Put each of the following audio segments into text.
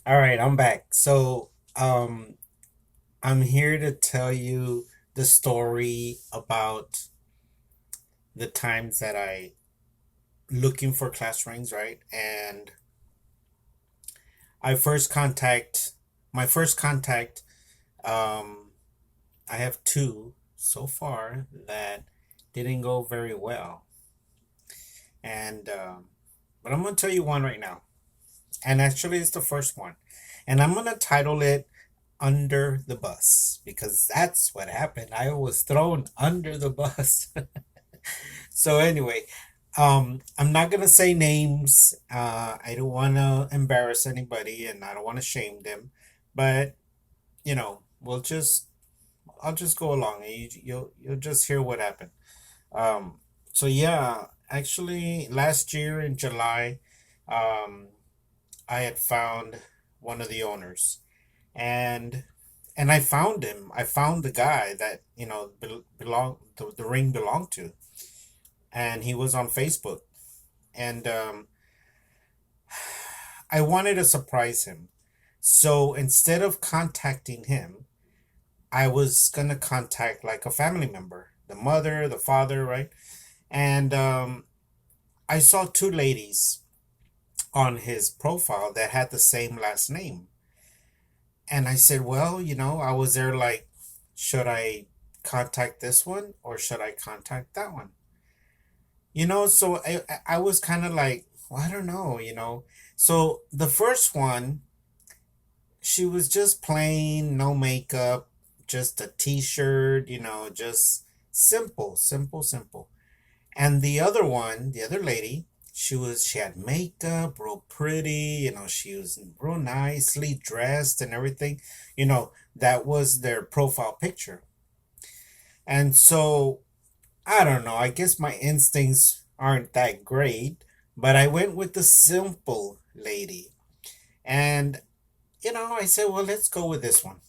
All right, I'm back. I'm here to tell you the story about the times that I looking for class rings, right? And I first contact my first contact. Um, I have two so far that didn't go very well, and but I'm gonna tell you one right now, and actually it's the first one, and I'm gonna title it "Under the Bus" because that's what happened. I was thrown under the bus. So anyway, I'm not gonna say names. I don't want to embarrass anybody, and I don't want to shame them. But we'll just I'll just go along, and you'll just hear what happened. Um, so yeah, actually, last year in July, um, I had found one of the owners, and I found him. I found the guy that the ring belonged to, and he was on Facebook, and I wanted to surprise him. So instead of contacting him, I was gonna contact like a family member, the mother, the father, right? And I saw two ladies on his profile that had the same last name. And I said, well, I was there like, should I contact this one or should I contact that one? So I was kind of like, well, I don't know, So the first one, she was just plain, no makeup, just a t-shirt, just simple, simple, simple. And the other one, the other lady, she had makeup, real pretty, she was real nicely dressed and everything. That was their profile picture. And so I don't know, I guess my instincts aren't that great, but I went with the simple lady. And I said, well, let's go with this one.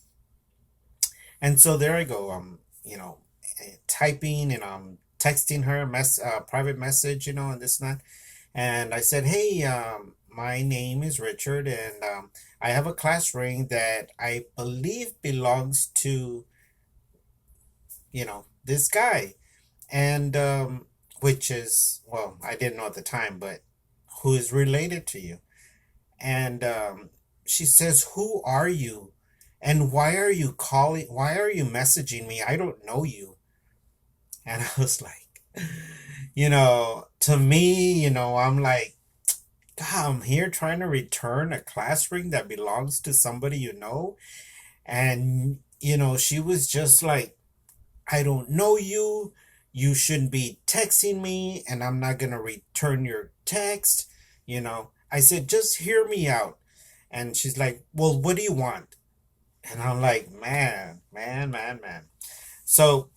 And so there I go. Typing and I'm texting her private message, and this and that. And I said, hey, my name is Richard, and I have a class ring that I believe belongs to, this guy. And which is, well, I didn't know at the time, but who is related to you. And she says, who are you? And why are you calling? Why are you messaging me? I don't know you. And I was like, to me, I'm like, God, I'm here trying to return a class ring that belongs to somebody you know. And, she was just like, I don't know you. You shouldn't be texting me, and I'm not going to return your text. I said, just hear me out. And she's like, well, what do you want? And I'm like, man, man, man, man. So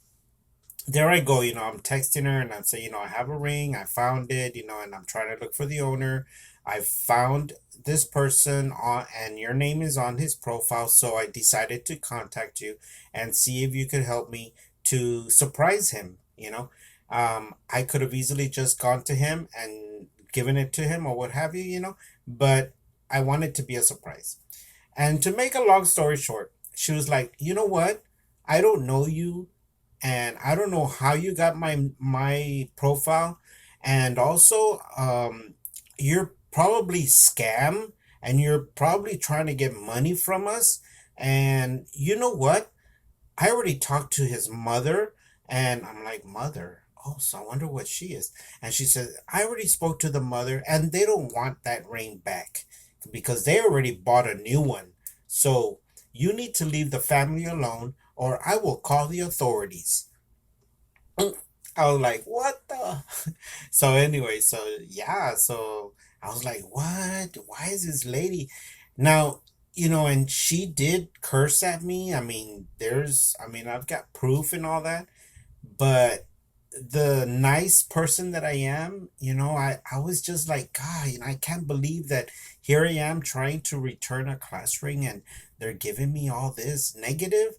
there I go, I'm texting her and I'm saying, I have a ring, I found it, and I'm trying to look for the owner. I found this person on, and your name is on his profile, so I decided to contact you and see if you could help me to surprise him. I could have easily just gone to him and given it to him or what have you, but I wanted to be a surprise. And to make a long story short, she was like, you know what? I don't know you, and I don't know how you got my profile, and also you're probably scam, and you're probably trying to get money from us. And you know what? I already talked to his mother, and I'm like, mother. Oh, so I wonder what she is. And she said, I already spoke to the mother, and they don't want that ring back because they already bought a new one. So you need to leave the family alone, or I will call the authorities. I was like, what the? So anyway, so yeah, so I was like, what? Why is this lady? Now, and she did curse at me. I've got proof and all that, but the nice person that I am, I was just like, God, I can't believe that here I am trying to return a class ring and they're giving me all this negativity.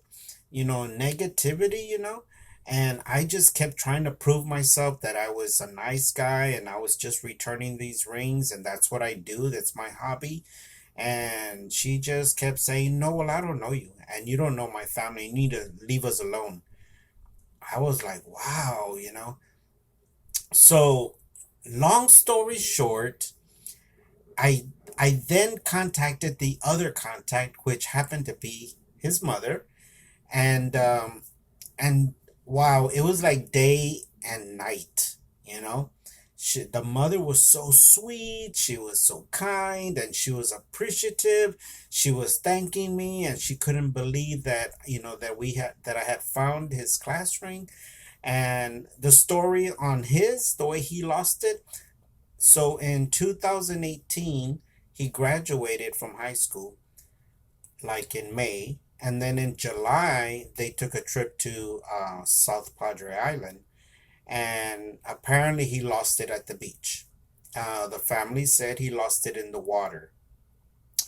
And I just kept trying to prove myself that I was a nice guy and I was just returning these rings and that's what I do. That's my hobby. And she just kept saying, "No, well, I don't know you, and you don't know my family. You need to leave us alone." I was like, wow, you know. So, long story short, I I then contacted the other contact, which happened to be his mother, and and wow, it was like day and night, you know. The mother was so sweet, she was so kind, and she was appreciative. She was thanking me, and she couldn't believe that, that I had found his class ring. And the story on the way he lost it. So in 2018, he graduated from high school, like in May. And then in July, they took a trip to South Padre Island. And apparently, he lost it at the beach. The family said he lost it in the water,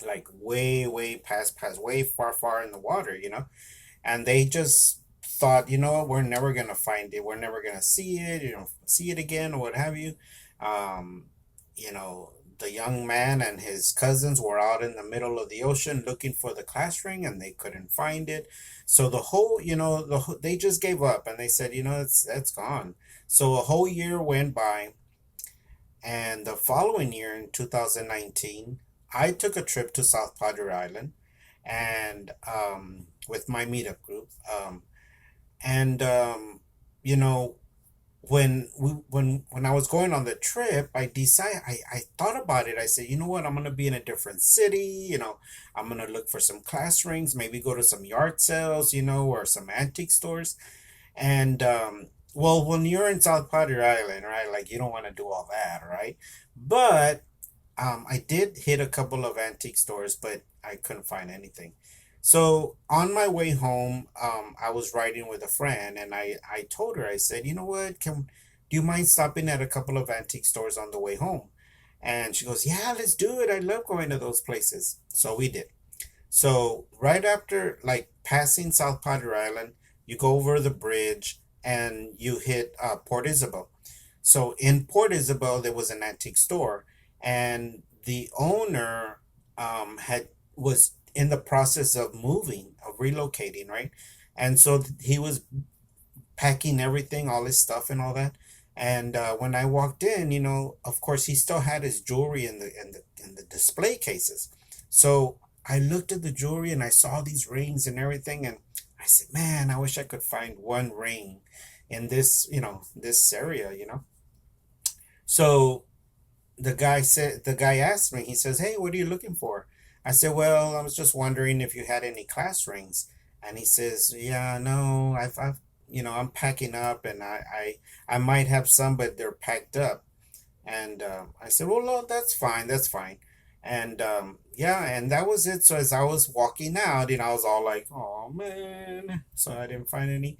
like way, way past, way far, far in the water, and they just thought, we're never gonna find it, we're never gonna see it, see it again or what have you. Um, you know, the young man and his cousins were out in the middle of the ocean looking for the class ring and they couldn't find it. So the whole, they just gave up and they said, it's gone. So a whole year went by, and the following year in 2019, I took a trip to South Padre Island and with my meetup group. And you know, when I was going on the trip, I thought about it. I said, you know what, I'm gonna be in a different city. I'm gonna look for some class rings, maybe go to some yard sales, or some antique stores. And well, when you're in South Padre Island, right, like you don't want to do all that, right? But I did hit a couple of antique stores, but I couldn't find anything. So on my way home, I was riding with a friend, and I told her, I said, you know what, do you mind stopping at a couple of antique stores on the way home? And she goes, yeah, let's do it. I love going to those places. So we did. So right after, like passing South Padre Island, you go over the bridge and you hit Port Isabel. So in Port Isabel, there was an antique store, and the owner had was in the process of moving, of relocating, right? And so he was packing everything, all his stuff and all that. And when I walked in, of course, he still had his jewelry in the display cases. So I looked at the jewelry and I saw these rings and everything, and I said, "Man, I wish I could find one ring in this area." So the guy asked me, he says, "Hey, what are you looking for?" I said, "Well, I was just wondering if you had any class rings." And he says, "Yeah, no, I'm packing up, and I might have some, but they're packed up." And I said, "Well, no, that's fine, that's fine." And yeah, and that was it. So as I was walking out, I was all like, "Oh man!" So I didn't find any.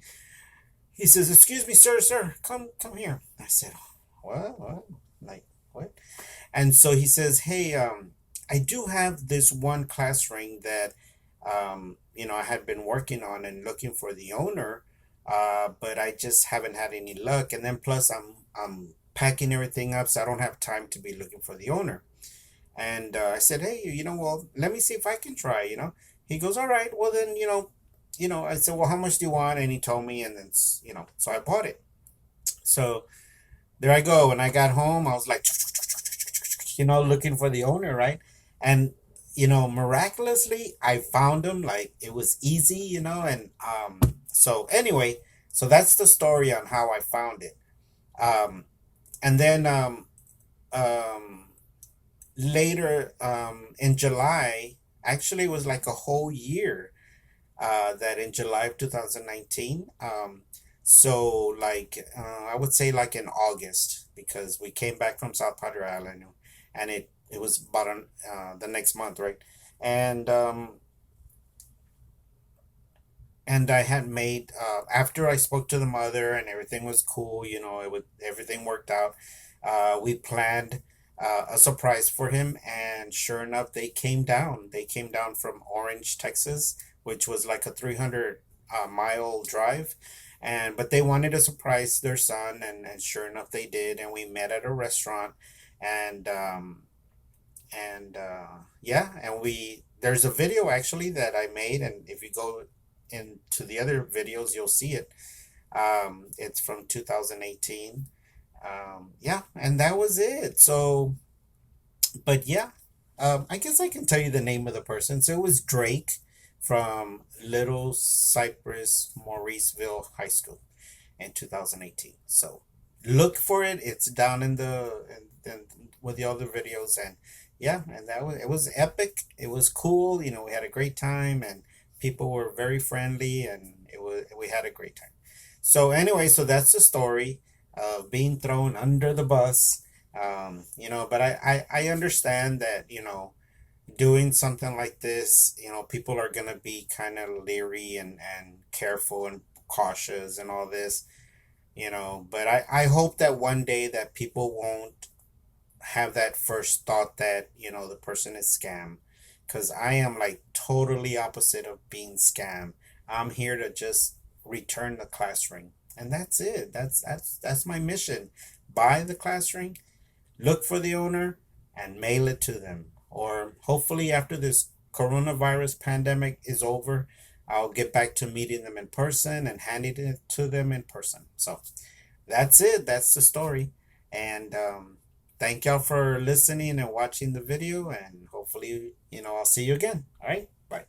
He says, "Excuse me, sir, come here." I said, "What? Like what?" And so he says, "Hey, I do have this one class ring that, I had been working on and looking for the owner, but I just haven't had any luck. And then plus, I'm packing everything up, so I don't have time to be looking for the owner." And I said, "Hey, well, let me see if I can try." He goes, "All right, well then, I said, "Well, how much do you want?" And he told me, and then, so I bought it. So there I go. When I got home, I was like, looking for the owner, right? And miraculously, I found him. Like it was easy, and so anyway, so that's the story on how I found it. Um, and then um, later in July, actually, it was like a whole year. That in July of 2019. So like I would say like in August, because we came back from South Padre Island, and it was about the next month, right? And and I had made after I spoke to the mother and everything was cool, everything worked out. We planned a surprise for him, and sure enough, they came down. They came down from Orange, Texas, which was like a 300 mile drive. And but they wanted to surprise their son, and sure enough, they did. And we met at a restaurant, and And yeah, and we there's a video actually that I made, and if you go into the other videos, you'll see it. It's from 2018. Yeah, and that was it. So, but yeah, I guess I can tell you the name of the person. So it was Drake from Little Cypress Mauriceville High School in 2018. So look for it. It's down in in with the other videos, and yeah, and that was it was epic. It was cool. You know, we had a great time, and people were very friendly, and it was we had a great time. So anyway, so that's the story of being thrown under the bus. You know, but I understand that, you know, doing something like this, you know, people are gonna be kind of leery and careful and cautious and all this, you know, but I hope that one day that people won't have that first thought that, you know, the person is scam, because I am like totally opposite of being scam. I'm here to just return the class ring, and that's it. That's my mission. Buy the class ring, look for the owner, and mail it to them. Or hopefully, after this coronavirus pandemic is over, I'll get back to meeting them in person and handing it to them in person. So that's it. That's the story. And thank y'all for listening and watching the video. And hopefully, you know, I'll see you again. All right. Bye.